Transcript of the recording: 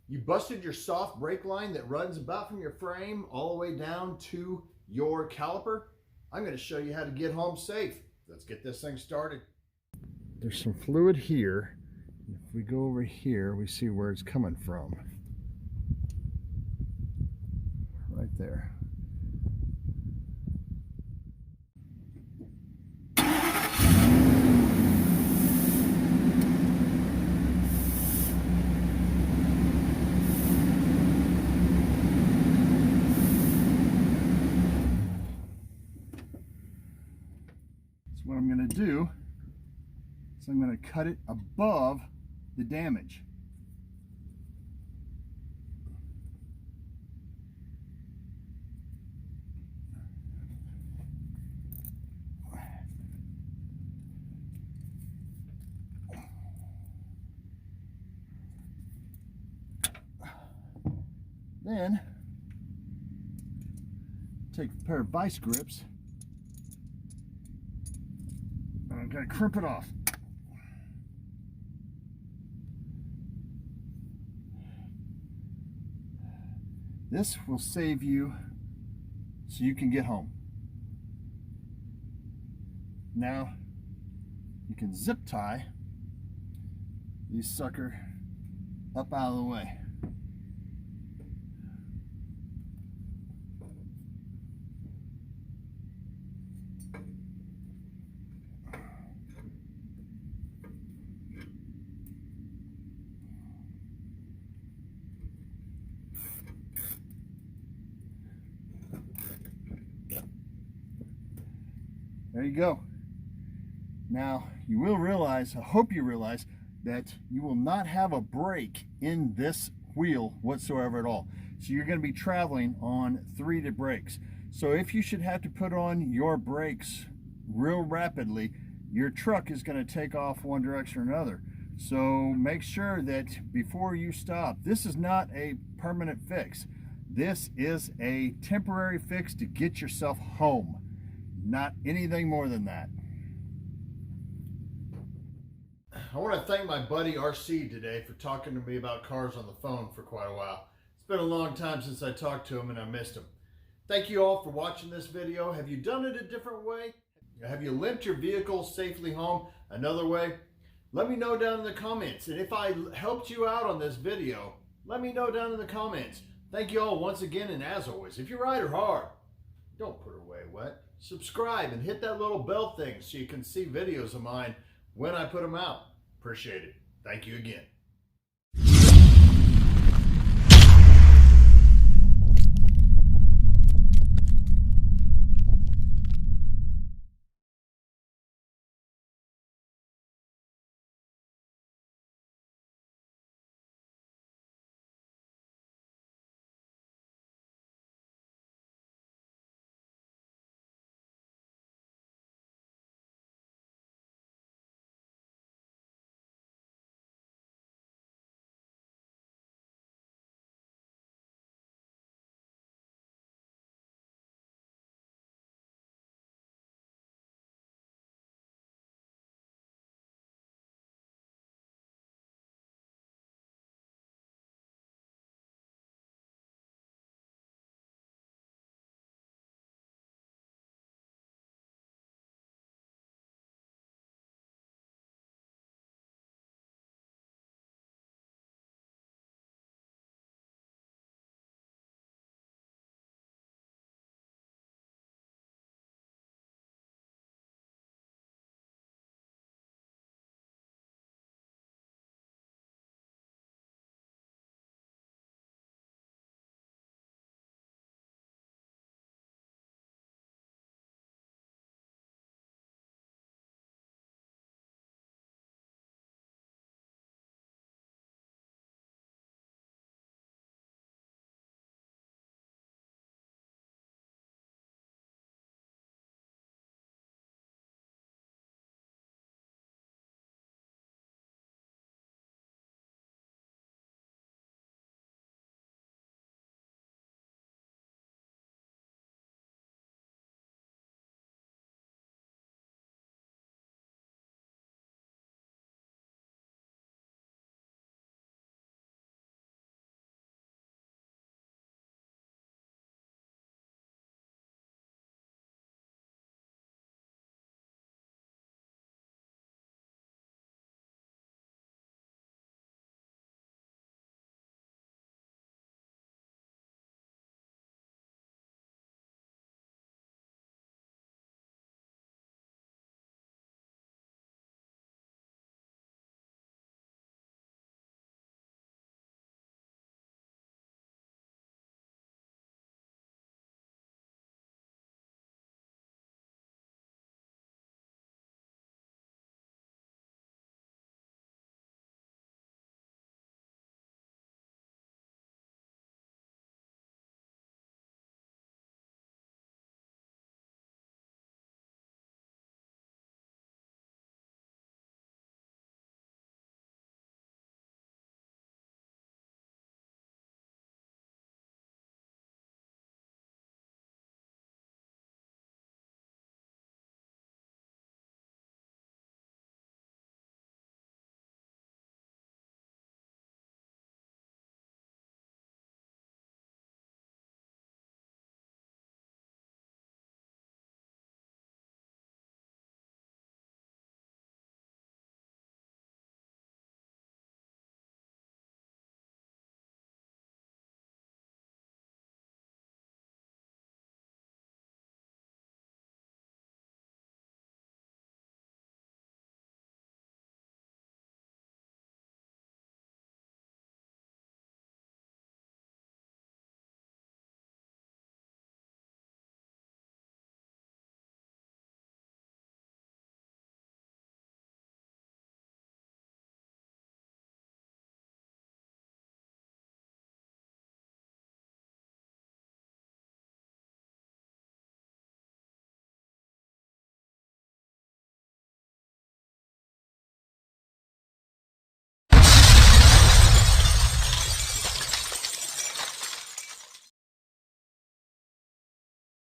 You busted your soft brake line that runs about from your frame all the way down to your caliper? I'm going to show you how to get home safe. Let's get this thing started. There's some fluid here. If we go over here, we see where it's coming from. Right there. What I'm going to do is I'm going to cut it above the damage. Then take a pair of vice grips. I'm going to crimp it off. This will save you so you can get home. Now you can zip tie these sucker up out of the way. There you go. Now you will realize, I hope you realize, that you will not have a brake in this wheel whatsoever at all. So you're going to be traveling on 3 brakes. So if you should have to put on your brakes real rapidly, your truck is going to take off one direction or another. So make sure that before you stop, this is not a permanent fix. This is a temporary fix to get yourself home. Not anything more than that. I want to thank my buddy RC today for talking to me about cars on the phone for quite a while. It's been a long time since I talked to him and I missed him. Thank you all for watching this video. Have you done it a different way? Have you limped your vehicle safely home another way? Let me know down in the comments. And if I helped you out on this video, let me know down in the comments. Thank you all once again, and as always, if you ride her hard, don't put her away wet. Subscribe and hit that little bell thing so you can see videos of mine when I put them out. Appreciate it. Thank you again.